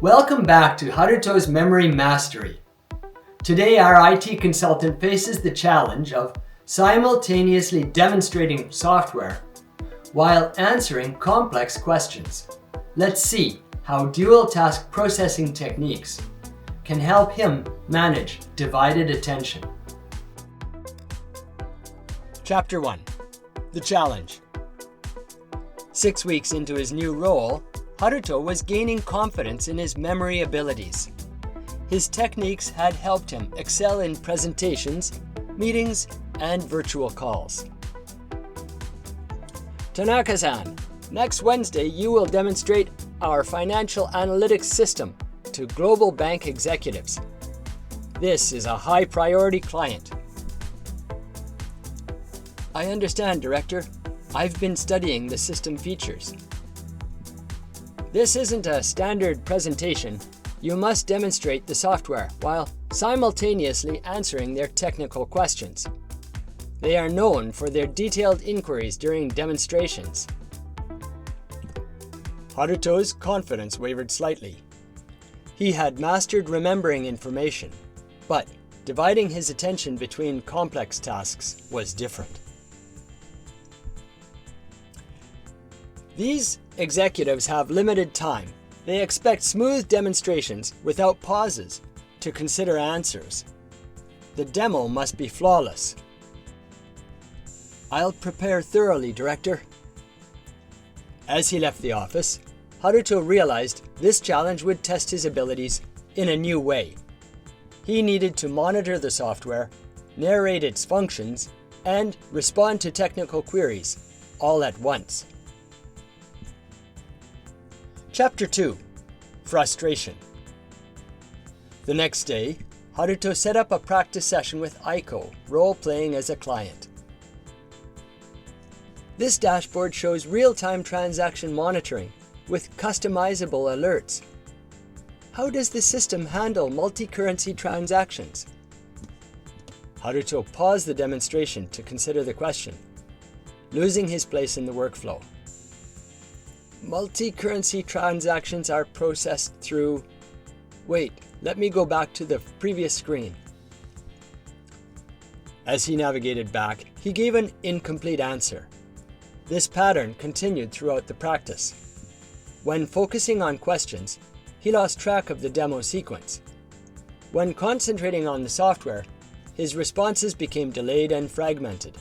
Welcome back to Haruto's Memory Mastery. Today our IT consultant faces the challenge of simultaneously demonstrating software while answering complex questions. Let's see how dual task processing techniques can help him manage divided attention. Chapter 1. The Challenge. 6 weeks into his new role, Haruto was gaining confidence in his memory abilities. His techniques had helped him excel in presentations, meetings, and virtual calls. Tanaka-san, next Wednesday you will demonstrate our financial analytics system to global bank executives. This is a high priority client. I understand, Director. I've been studying the system features. This isn't a standard presentation. You must demonstrate the software while simultaneously answering their technical questions. They are known for their detailed inquiries during demonstrations. Haruto's confidence wavered slightly. He had mastered remembering information, but dividing his attention between complex tasks was different. These executives have limited time. They expect smooth demonstrations without pauses to consider answers. The demo must be flawless. I'll prepare thoroughly, Director. As he left the office, Haruto realized this challenge would test his abilities in a new way. He needed to monitor the software, narrate its functions, and respond to technical queries all at once. Chapter 2. Frustration. The next day, Haruto set up a practice session with Aiko, role-playing as a client. This dashboard shows real-time transaction monitoring with customizable alerts. How does the system handle multi-currency transactions? Haruto paused the demonstration to consider the question, losing his place in the workflow. Multi-currency transactions are processed through... Wait, let me go back to the previous screen. As he navigated back, he gave an incomplete answer. This pattern continued throughout the practice. When focusing on questions, he lost track of the demo sequence. When concentrating on the software, his responses became delayed and fragmented.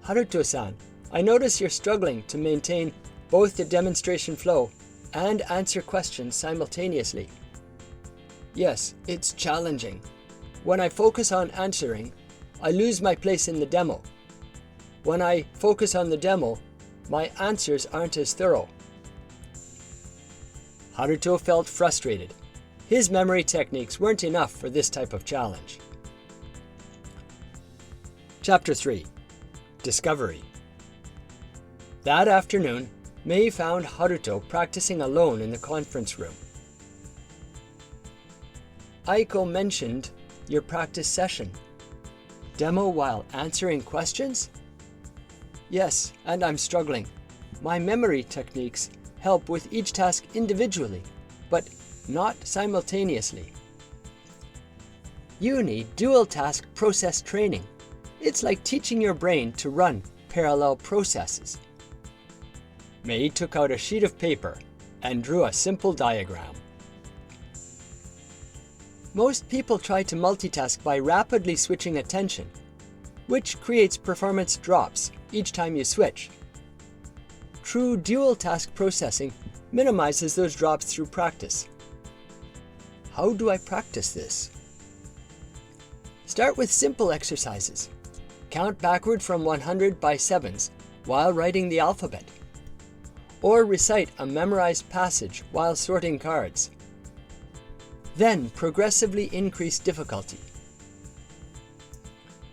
Haruto-san, I notice you're struggling to maintain both the demonstration flow and answer questions simultaneously. Yes, it's challenging. When I focus on answering, I lose my place in the demo. When I focus on the demo, my answers aren't as thorough. Haruto felt frustrated. His memory techniques weren't enough for this type of challenge. Chapter 3. Discovery. That afternoon, Mei found Haruto practicing alone in the conference room. Aiko mentioned your practice session. Demo while answering questions? Yes, and I'm struggling. My memory techniques help with each task individually, but not simultaneously. You need dual task process training. It's like teaching your brain to run parallel processes. Mei took out a sheet of paper and drew a simple diagram. Most people try to multitask by rapidly switching attention, which creates performance drops each time you switch. True dual task processing minimizes those drops through practice. How do I practice this? Start with simple exercises. Count backward from 100 by sevens while writing the alphabet. Or recite a memorized passage while sorting cards. Then progressively increase difficulty.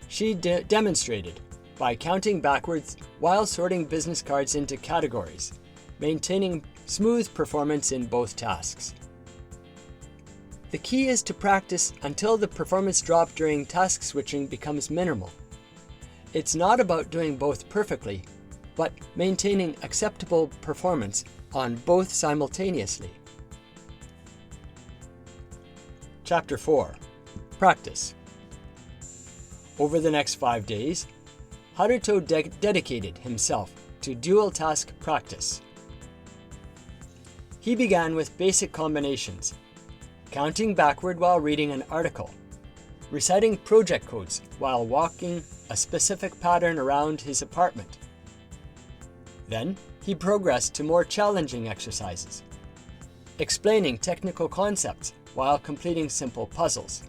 She demonstrated by counting backwards while sorting business cards into categories, maintaining smooth performance in both tasks. The key is to practice until the performance drop during task switching becomes minimal. It's not about doing both perfectly, but maintaining acceptable performance on both simultaneously. Chapter 4. Practice. Over the next 5 days, Haruto dedicated himself to dual task practice. He began with basic combinations, counting backward while reading an article, reciting project codes while walking a specific pattern around his apartment. Then he progressed to more challenging exercises, explaining technical concepts while completing simple puzzles,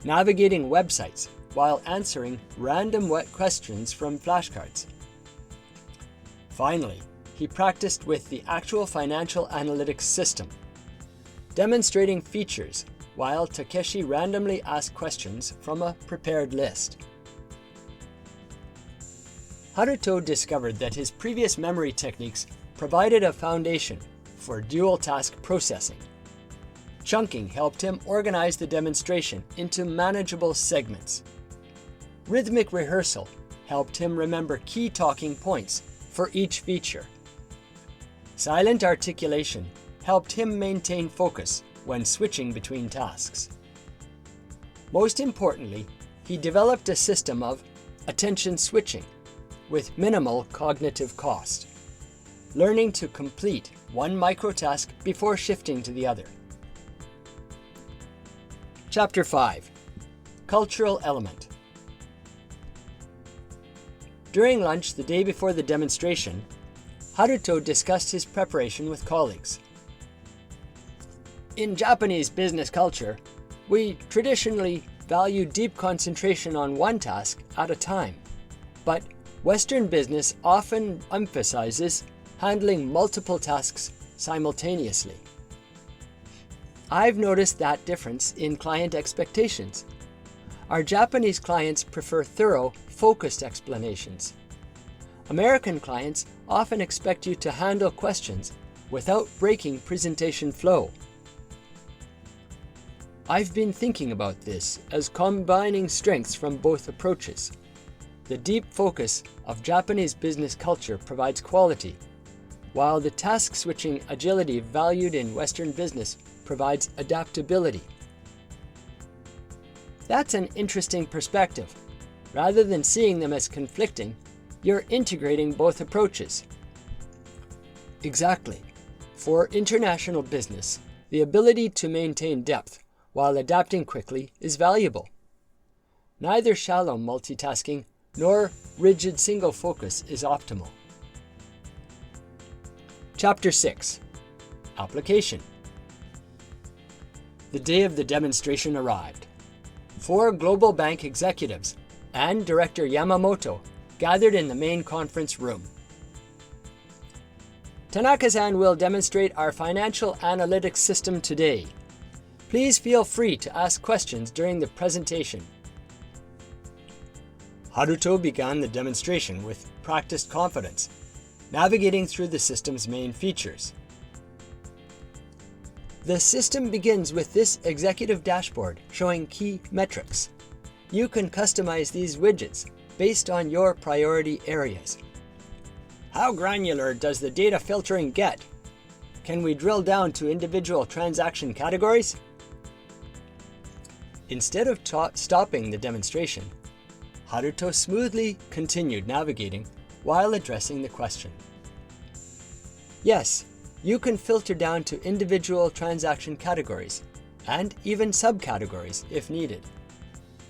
navigating websites while answering random questions from flashcards. Finally, he practiced with the actual financial analytics system, demonstrating features while Takeshi randomly asked questions from a prepared list. Haruto discovered that his previous memory techniques provided a foundation for dual task processing. Chunking helped him organize the demonstration into manageable segments. Rhythmic rehearsal helped him remember key talking points for each feature. Silent articulation helped him maintain focus when switching between tasks. Most importantly, he developed a system of attention switching with minimal cognitive cost, learning to complete one microtask before shifting to the other. Chapter 5. Cultural Element. During lunch the day before the demonstration, Haruto discussed his preparation with colleagues. In Japanese business culture, we traditionally value deep concentration on one task at a time, but Western business often emphasizes handling multiple tasks simultaneously. I've noticed that difference in client expectations. Our Japanese clients prefer thorough, focused explanations. American clients often expect you to handle questions without breaking presentation flow. I've been thinking about this as combining strengths from both approaches. The deep focus of Japanese business culture provides quality, while the task-switching agility valued in Western business provides adaptability. That's an interesting perspective. Rather than seeing them as conflicting, you're integrating both approaches. Exactly. For international business, the ability to maintain depth while adapting quickly is valuable. Neither shallow multitasking nor rigid single focus is optimal. Chapter 6. Application. The day of the demonstration arrived. 4 global bank executives and Director Yamamoto gathered in the main conference room. Tanaka-san will demonstrate our financial analytics system today. Please feel free to ask questions during the presentation. Haruto began the demonstration with practiced confidence, navigating through the system's main features. The system begins with this executive dashboard showing key metrics. You can customize these widgets based on your priority areas. How granular does the data filtering get? Can we drill down to individual transaction categories? Instead of stopping the demonstration, Haruto smoothly continued navigating while addressing the question. Yes, you can filter down to individual transaction categories and even subcategories if needed.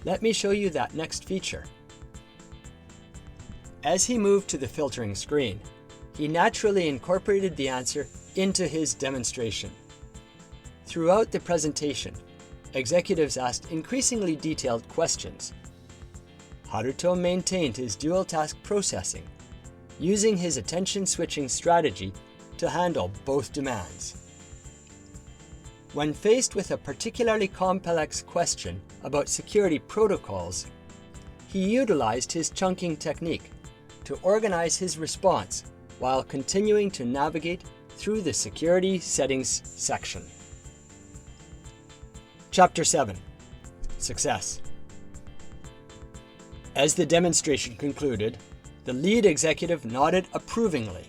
Let me show you that next feature. As he moved to the filtering screen, he naturally incorporated the answer into his demonstration. Throughout the presentation, executives asked increasingly detailed questions. Haruto maintained his dual task processing, using his attention switching strategy to handle both demands. When faced with a particularly complex question about security protocols, he utilized his chunking technique to organize his response while continuing to navigate through the security settings section. Chapter 7. Success. As the demonstration concluded, the lead executive nodded approvingly.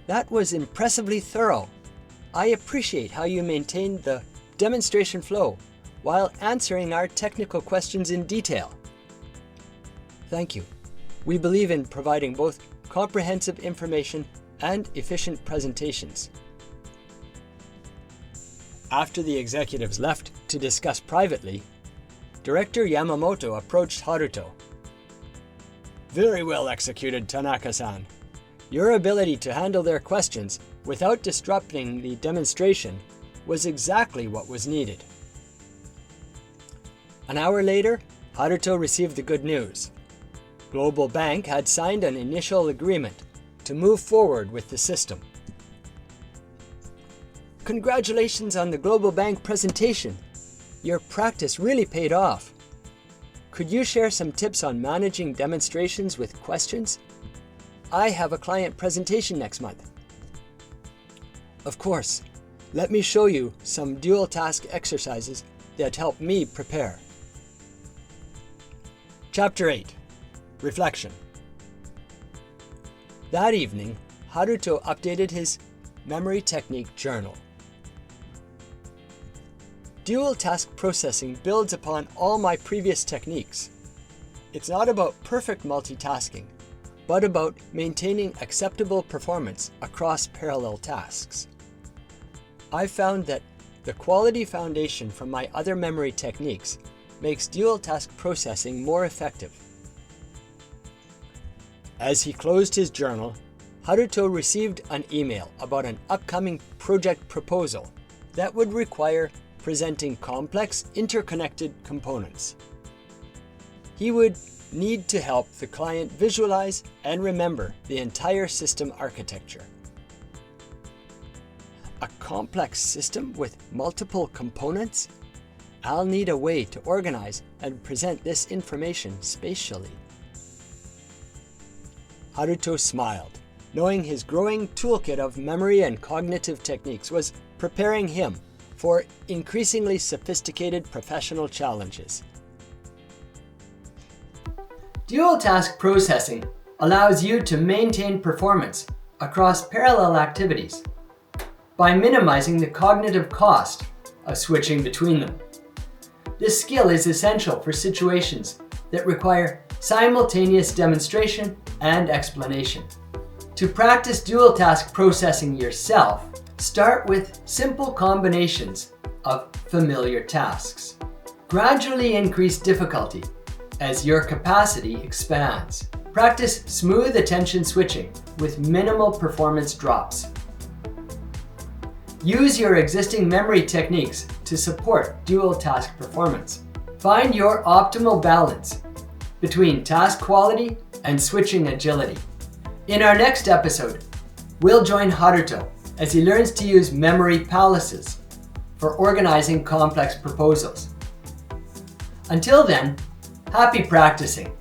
That was impressively thorough. I appreciate how you maintained the demonstration flow while answering our technical questions in detail. Thank you. We believe in providing both comprehensive information and efficient presentations. After the executives left to discuss privately, Director Yamamoto approached Haruto. "Very well executed, Tanaka-san. Your ability to handle their questions without disrupting the demonstration was exactly what was needed." An hour later, Haruto received the good news. Global Bank had signed an initial agreement to move forward with the system. "Congratulations on the Global Bank presentation. Your practice really paid off. Could you share some tips on managing demonstrations with questions? I have a client presentation next month." "Of course. Let me show you some dual task exercises that help me prepare." Chapter 8. Reflection. That evening, Haruto updated his memory technique journal. Dual task processing builds upon all my previous techniques. It's not about perfect multitasking, but about maintaining acceptable performance across parallel tasks. I found that the quality foundation from my other memory techniques makes dual task processing more effective. As he closed his journal, Haruto received an email about an upcoming project proposal that would require presenting complex, interconnected components. He would need to help the client visualize and remember the entire system architecture. A complex system with multiple components? I'll need a way to organize and present this information spatially. Haruto smiled, knowing his growing toolkit of memory and cognitive techniques was preparing him for increasingly sophisticated professional challenges. Dual task processing allows you to maintain performance across parallel activities by minimizing the cognitive cost of switching between them. This skill is essential for situations that require simultaneous demonstration and explanation. To practice dual task processing yourself, start with simple combinations of familiar tasks. Gradually increase difficulty as your capacity expands. Practice smooth attention switching with minimal performance drops. Use your existing memory techniques to support dual task performance. Find your optimal balance between task quality and switching agility. In our next episode, we'll join Haruto as he learns to use memory palaces for organizing complex proposals. Until then, happy practicing!